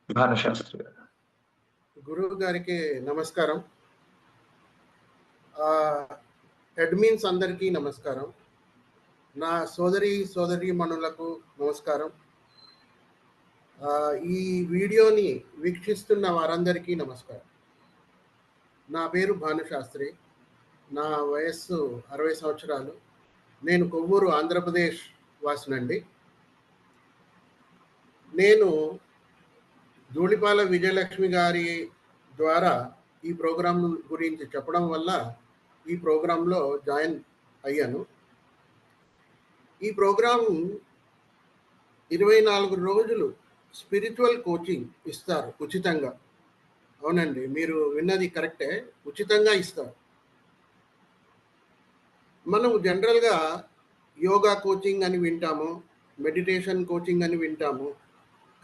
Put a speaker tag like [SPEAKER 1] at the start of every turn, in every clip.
[SPEAKER 1] భానుశాస్త్రి గారు.
[SPEAKER 2] గురువు గారికి నమస్కారం. అడ్మిన్స్ అందరికీ నమస్కారం. నా సోదరీమణులకు నమస్కారం. ఈ వీడియోని వీక్షిస్తున్న వారందరికీ నమస్కారం. నా పేరు భానుశాస్త్రి. నా వయస్సు 60 సంవత్సరాలు. నేను కొవ్వూరు ఆంధ్రప్రదేశ్ వాసినండి. నేను ధూళిపాల విజయలక్ష్మి గారి ద్వారా ఈ ప్రోగ్రాం గురించి చెప్పడం వల్ల ఈ ప్రోగ్రాంలో జాయిన్ అయ్యాను. ఈ ప్రోగ్రాం 24 రోజులు స్పిరిచువల్ కోచింగ్ ఇస్తారు ఉచితంగా. అవునండి, మీరు విన్నది కరెక్టే, ఉచితంగా ఇస్తారు. మనం జనరల్గా యోగా కోచింగ్ అని వింటాము, మెడిటేషన్ కోచింగ్ అని వింటాము,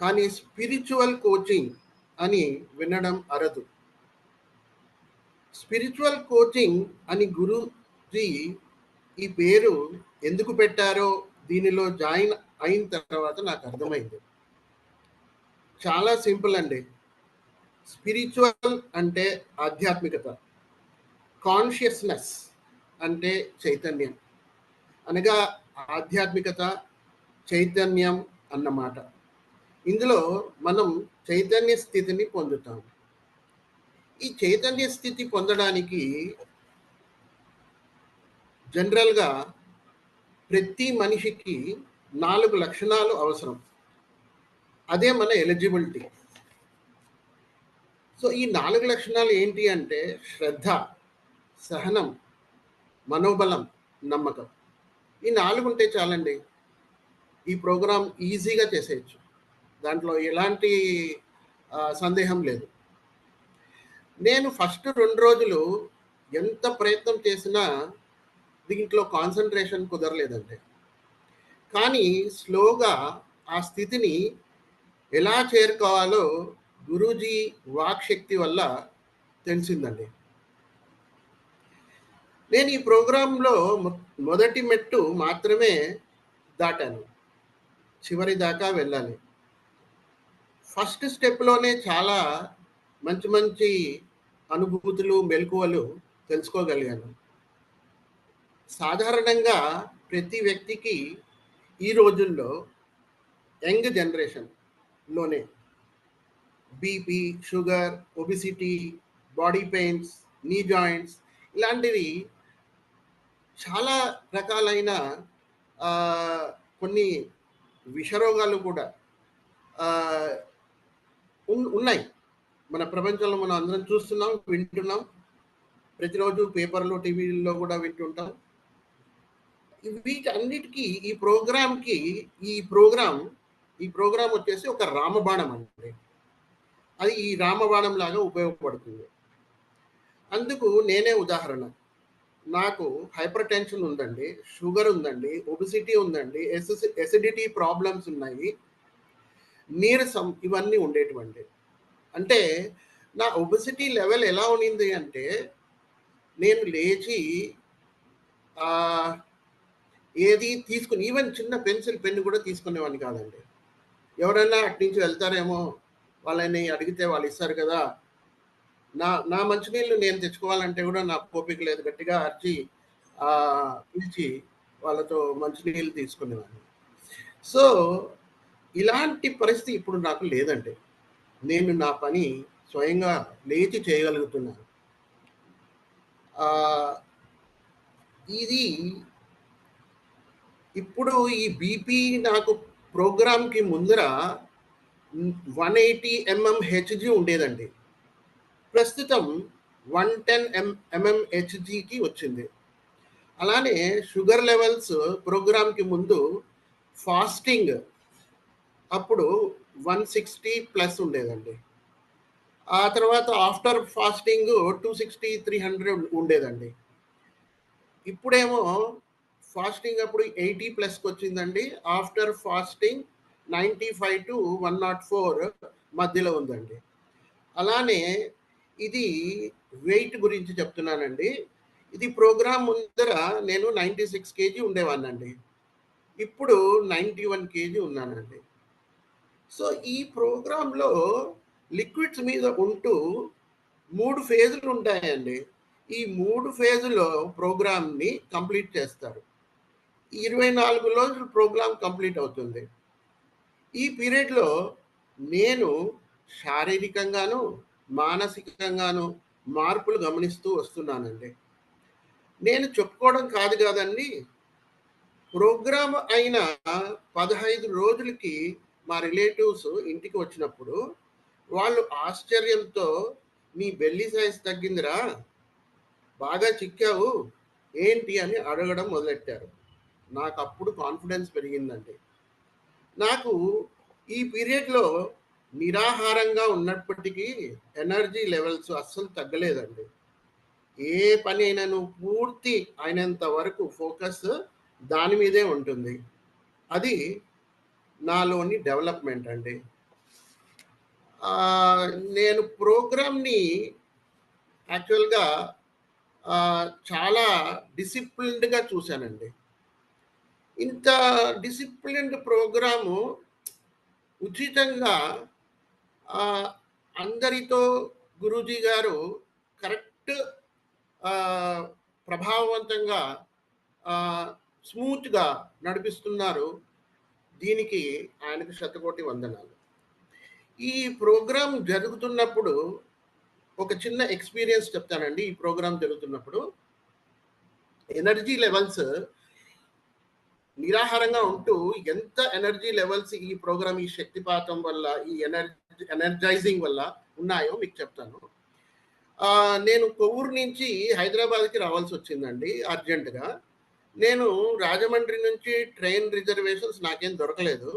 [SPEAKER 2] కానీ స్పిరిచువల్ కోచింగ్ అని వినడం అరదు. స్పిరిచువల్ కోచింగ్ అని గురూజీ ఈ పేరు ఎందుకు పెట్టారో దీనిలో జాయిన్ అయిన తర్వాత నాకు అర్థమైంది. చాలా సింపుల్ అండి. స్పిరిచువల్ అంటే ఆధ్యాత్మికత, కాన్షియస్నెస్ అంటే చైతన్యం, అనగా ఆధ్యాత్మికత చైతన్యం అన్నమాట. ఇందులో మనం చైతన్య స్థితిని పొందుతాం. ఈ చైతన్య స్థితి పొందడానికి జనరల్గా ప్రతి మనిషికి 4 లక్షణాలు అవసరం. అదే మన ఎలిజిబిలిటీ. సో ఈ 4 లక్షణాలు ఏంటి అంటే శ్రద్ధ, సహనం, మనోబలం, నమ్మకం. ఈ 4 ఉంటే చాలండి, ఈ ప్రోగ్రాం ఈజీగా చేసేయచ్చు. దాంట్లో ఎలాంటి సందేహం లేదు. నేను ఫస్ట్ 2 రోజులు ఎంత ప్రయత్నం చేసినా దీంట్లో కాన్సన్ట్రేషన్ కుదరలేదండి. కానీ స్లోగా ఆ స్థితిని ఎలా చేరుకోవాలో గురూజీ వాక్శక్తి వల్ల తెలిసిందండి. నేను ఈ ప్రోగ్రాంలో మొదటి మెట్టు మాత్రమే దాటాను, చివరి దాకా వెళ్ళాలి. ఫస్ట్ స్టెప్లోనే చాలా మంచి అనుభూతులు, మెలకువలు తెలుసుకోగలిగాను. సాధారణంగా ప్రతి వ్యక్తికి ఈ రోజుల్లో యంగ్ జనరేషన్లోనే BP, sugar, obesity, body pains, knee joints ఇలాంటివి చాలా రకాలైన కొన్ని విషరోగాలు కూడా ఉన్నాయి. మన ప్రపంచంలో మనం అందరం చూస్తున్నాం, వింటున్నాం. ప్రతిరోజు పేపర్లో, టీవీల్లో కూడా వింటుంటాం. వీటన్నిటికీ ఈ ప్రోగ్రాం వచ్చేసి ఒక రామబాణం అండి. అది ఈ రామబాణం లాగా ఉపయోగపడుతుంది. అందుకు నేనే ఉదాహరణ. నాకు హైపర్ టెన్షన్ ఉందండి, షుగర్ ఉందండి, ఒబిసిటీ ఉందండి, ఎసిడిటీ ప్రాబ్లమ్స్ ఉన్నాయి, నీరసం ఇవన్నీ ఉండేటువంటి. అంటే నా ఒబిసిటీ లెవెల్ ఎలా ఉండింది అంటే నేను లేచి ఏది తీసుకుని, ఈవెన్ చిన్న పెన్ను కూడా తీసుకునేవాడిని కాదండి. ఎవరైనా అటు నుంచి వెళ్తారేమో, వాళ్ళని అడిగితే వాళ్ళు ఇస్తారు కదా, నా మంచినీళ్ళు నేను తెచ్చుకోవాలంటే కూడా నాకు ఓపిక లేదు. గట్టిగా అరిచి పిలిచి వాళ్ళతో మంచినీళ్ళు తీసుకునేవాడిని. సో ఇలాంటి పరిస్థితి ఇప్పుడు నాకు లేదండి. నేను నా పని స్వయంగా లేచి చేయగలుగుతున్నాను. ఇది ఇప్పుడు ఈ బీపీ నాకు ప్రోగ్రామ్కి ముందర 180 mmHg ఉండేదండి. ప్రస్తుతం 110 mmHgకి వచ్చింది. అలానే షుగర్ లెవెల్స్ ప్రోగ్రామ్కి ముందు ఫాస్టింగ్ అప్పుడు 160+ ఉండేదండి. ఆ తర్వాత ఆఫ్టర్ ఫాస్టింగ్ 260, 300 ఉండేదండి. ఇప్పుడేమో ఫాస్టింగ్ అప్పుడు 80+కి వచ్చిందండి. ఆఫ్టర్ ఫాస్టింగ్ 95 to 104 మధ్యలో ఉందండి. అలానే ఇది వెయిట్ గురించి చెప్తున్నానండి. ఇది ప్రోగ్రామ్ ముందర నేను 96 kg ఉండేవాడినండి. ఇప్పుడు 91 kg ఉన్నానండి. సో, ఈ ప్రోగ్రామ్‌లో లిక్విడ్స్ మీద ఉంటూ 3 ఫేజులు ఉంటాయండి. ఈ 3 ఫేజుల్లో ప్రోగ్రామ్‌ని కంప్లీట్ చేస్తారు. 24 రోజులు ప్రోగ్రామ్ కంప్లీట్ అవుతుంది. ఈ పీరియడ్‌లో నేను శారీరకంగాను, మానసికంగాను మార్పులు గమనిస్తూ వస్తున్నానండి. నేను చెప్పుకోవడం కాదు గాదండి. ప్రోగ్రామ్ అయిన 15 రోజులకి మా రిలేటివ్స్ ఇంటికి వచ్చినప్పుడు, వాళ్ళు ఆశ్చర్యంతో, "నీ బెల్లీ సైజ్ తగ్గిందిరా, బాగా చిక్కావు, ఏంటి?" అని అడగడం మొదలెట్టారు. నాకప్పుడు కాన్ఫిడెన్స్ పెరిగిందండి. నాకు ఈ పీరియడ్‌లో నిరాహారంగా ఉన్నప్పటికీ ఎనర్జీ లెవెల్స్ అస్సలు తగ్గలేదండి. ఏ పనైనాను పూర్తి అయినంత వరకు ఫోకస్ దాని మీదే ఉంటుంది. అది నాలోని డెవలప్‌మెంట్ అండి. నేను ప్రోగ్రామ్‌ని యాక్చువల్‌గా చాలా డిసిప్లిన్డ్‌గా చూసానండి. ఇంత డిసిప్లిన్డ్ ప్రోగ్రాము ఉచితంగా ఆహ్, అందరితో గురూజీ గారు కరెక్ట్ ఆహ్, ప్రభావవంతంగా ఆహ్, స్మూత్‌గా నడిపిస్తున్నారు. దీనికి ఆయనకు శతకోటి వందనాలు. ఈ ప్రోగ్రామ్ జరుగుతున్నప్పుడు ఒక చిన్న ఎక్స్‌పీరియన్స్ చెప్తానండి. ఈ ప్రోగ్రామ్ జరుగుతున్నప్పుడు ఎనర్జీ లెవెల్స్ నిరాహారంగా ఉంటూ ఎంత ఎనర్జీ లెవెల్స్ ఈ ప్రోగ్రామ్, ఈ శక్తిపాతం వల్ల, ఈ ఎనర్జైజింగ్ వల్ల ఉన్నాయో మీకు చెప్తాను. నేను కొవ్వూరు నుంచి హైదరాబాద్‌కి రావాల్సొచ్చిందండి అర్జెంట్‌గా. నేను రాజమండ్రి నుంచి ట్రైన్ రిజర్వేషన్స్ నాకేం దొరకలేదు.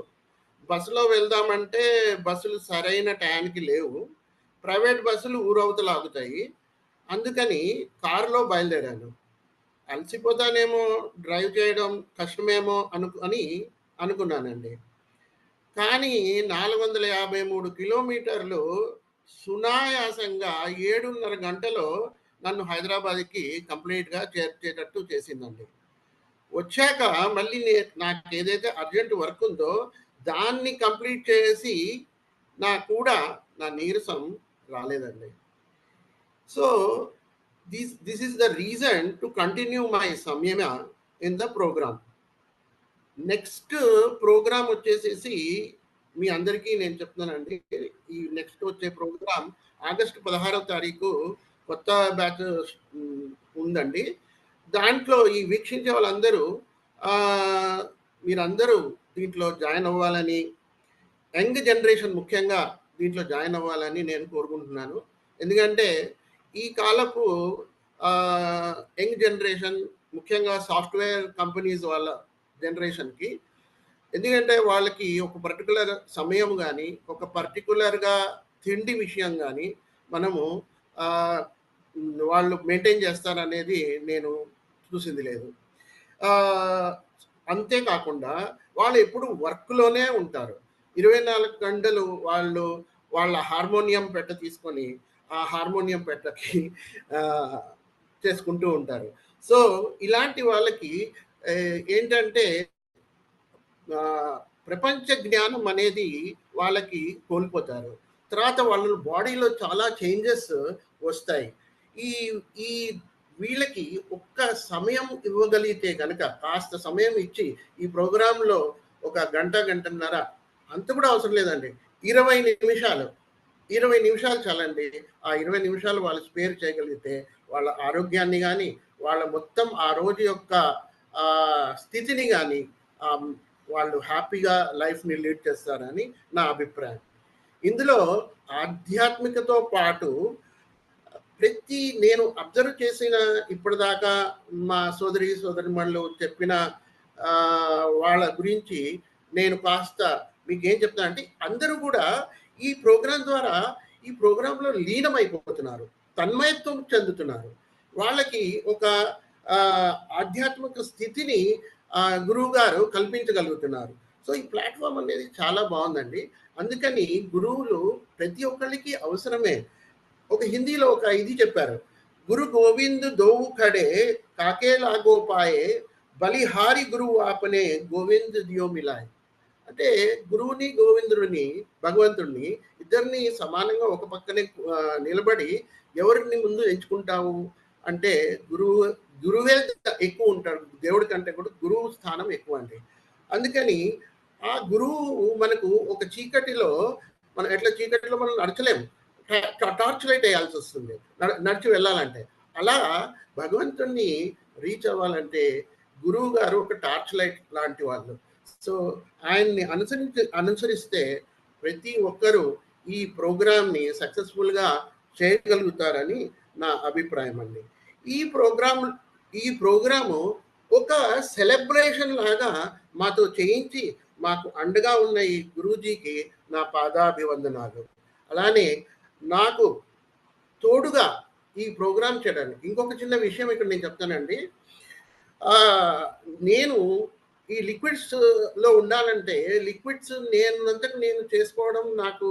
[SPEAKER 2] బస్సులో వెళ్దామంటే బస్సులు సరైన టయానికి లేవు. ప్రైవేట్ బస్సులు ఊరవతల ఆగుతాయి. అందుకని కారులో బయలుదేరాను. అలసిపోతానేమో, డ్రైవ్ చేయడం కష్టమేమో అనుకున్నానండి. కానీ 453 కిలోమీటర్లు సునాయాసంగా 7:30 గంటలో నన్ను హైదరాబాద్‌కి కంప్లీట్‌గా చేర్చేటట్టు చేసిందండి. వచ్చాక మళ్ళీ నాకేదైతే అర్జెంట్ వర్క్ ఉందో దాన్ని కంప్లీట్ చేసి కూడా నా నీరసం రాలేదండి. So, this is the reason to continue my సంయమ in the program. Next program వచ్చేసేసి మీ అందరికీ నేను చెప్తున్నానండి. ఈ నెక్స్ట్ వచ్చే ప్రోగ్రామ్ ఆగస్టు 16వ తారీఖు కొత్త బ్యాచ్ హ్మ్, ఉందండి. దాంట్లో ఈ వీక్షించే వాళ్ళందరూ ఆహ్, మీరందరూ దీంట్లో జాయిన్ అవ్వాలని, యంగ్ జనరేషన్ ముఖ్యంగా దీంట్లో జాయిన్ అవ్వాలని నేను కోరుకుంటున్నాను. ఎందుకంటే ఈ కాలపు యంగ్ జనరేషన్ ముఖ్యంగా సాఫ్ట్‌వేర్ కంపెనీస్ వాళ్ళ జనరేషన్‌కి, ఎందుకంటే వాళ్ళకి ఒక పర్టిక్యులర్ సమయం గాని, ఒక పర్టిక్యులర్‌గా తిండి విషయం గాని మనము ఆహ్, వాళ్ళు మెయింటైన్ చేస్తారనేది నేను చూసింది లేదు. ఆహ్, అంతే కాకుండా వాళ్ళెప్పుడు వర్క్‌లోనే ఉంటారు. 24 గంటలు వాళ్ళు వాళ్ళ హార్మోనియం పెట్ట తీసుకొని, ఆ హార్మోనియం పెట్టకి ఆహ్, చేసుకుంటూ ఉంటారు. సో, ఇలాంటి వాళ్ళకి ఏంటంటే ఆహ్, ప్రపంచ జ్ఞానం అనేది వాళ్ళకి కోల్పోతారు. తర్వాత వాళ్ళ బాడీలో చాలా చేంజెస్ వస్తాయి. ఈ ఈ వీళ్ళకి ఒక్క సమయం ఇవ్వగలిగితే గనక, కాస్త సమయం ఇచ్చి ఈ ప్రోగ్రామ్‌లో ఒక గంట, గంటన్నర అంత కూడా అవసరం లేదండి. 20 నిమిషాలు, 20 నిమిషాలు చాలండి. ఆ 20 నిమిషాలు వాళ్ళు స్పేర్ చేయగలిగితే వాళ్ళ ఆరోగ్యాన్ని గాని, వాళ్ళ మొత్తం ఆ రోజు యొక్క స్థితిని గాని ఆహ్, వాళ్ళు హ్యాపీగా లైఫ్‌ని లీడ్ చేస్తారని నా అభిప్రాయం. ఇందులో ఆధ్యాత్మికతో పాటు నేను అబ్జర్వ్ చేసిన ఇప్పటిదాకా మా సోదరీమణులు చెప్పిన వాళ్ళ గురించి నేను కాస్త మీకేం చెప్తానంటే, అందరూ కూడా ఈ ప్రోగ్రామ్ ద్వారా ఈ ప్రోగ్రామ్‌లో లీనమైపోతున్నారు. తన్మయత్వం చెందుతున్నారు. వాళ్ళకి ఒక ఆధ్యాత్మిక స్థితిని గురువుగారు కల్పించగలుగుతున్నారు. సో, ఈ ప్లాట్‌ఫార్మ్ అనేది చాలా బావుందండి. అందుకని గురువులు ప్రతి ఒక్కళ్ళకి అవసరమే. ఒక హిందీలో ఒక ఇది చెప్పారు. గురు గోవింద్ దోవు ఖడే కాకే లాగో పాయే బలిహారి గురువు ఆపనే గోవింద్ దియో మిలాయ్. అంటే గురువుని, గోవిందుడిని, భగవంతుడిని ఇద్దరిని సమానంగా ఒక పక్కనే నిలబడి ఎవరిని ముందు ఎంచుకుంటావు అంటే గురువే ఎక్కువ ఉంటాడు. దేవుడి కంటే కూడా గురువు స్థానం ఎక్కువ అండి. అందుకని ఆ గురువు మనకు ఒక చీకటిలో మనం ఎట్లా చీకటిలో మనం నడచలేము. టార్చ్ లైట్ వేయాల్సి వస్తుంది నడిచి వెళ్ళాలంటే. అలా భగవంతుణ్ణి రీచ్ అవ్వాలంటే గురువు గారు ఒక టార్చ్ లైట్ లాంటి వాళ్ళు. సో ఆయన్ని అనుసరిస్తే ప్రతి ఒక్కరూ ఈ ప్రోగ్రామ్ని సక్సెస్ఫుల్గా చేయగలుగుతారని నా అభిప్రాయం అండి. ఈ ప్రోగ్రామ్ ఈ ప్రోగ్రాము ఒక సెలబ్రేషన్ లాగా మాతో చేయించి మాకు అండగా ఉన్న ఈ గురూజీకి నా పాదాభివందనాలు. అలానే నాకు తోడుగా ఈ ప్రోగ్రామ్ చేయడానికి ఇంకొక చిన్న విషయం ఇక్కడ నేను చెప్తానండి. నేను ఈ లిక్విడ్స్‌లో ఉండాలంటే లిక్విడ్స్ నేనంతట నేను చేసుకోవడం నాకు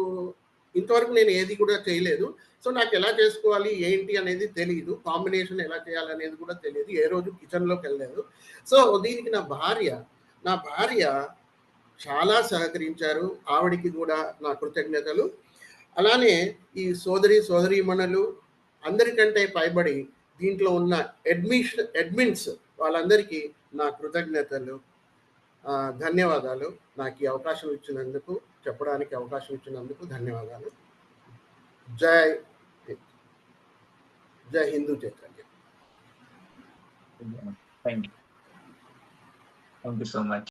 [SPEAKER 2] ఇంతవరకు నేను ఏది కూడా చేయలేదు. సో, నాకెలా చేసుకోవాలి, ఏంటి అనేది తెలీదు. కాంబినేషన్ ఎలా చేయాలనేది కూడా తెలీదు. ఏ రోజు కిచెన్‌లోకెళ్ళలేదు. సో, దీనికి నా భార్య చాలా సహకరించారు. ఆవిడకి కూడా నా కృతజ్ఞతలు. అలానే ఈ సోదరీమణులు అందరికంటే పైబడి దీంట్లో ఉన్న అడ్మిన్స్ వాళ్ళందరికీ నా కృతజ్ఞతలు. ధన్యవాదాలు. నాకు ఈ అవకాశం ఇచ్చినందుకు, చెప్పడానికి అవకాశం ఇచ్చినందుకు ధన్యవాదాలు. జై Hindu Chaitanya.
[SPEAKER 1] Thank you so much.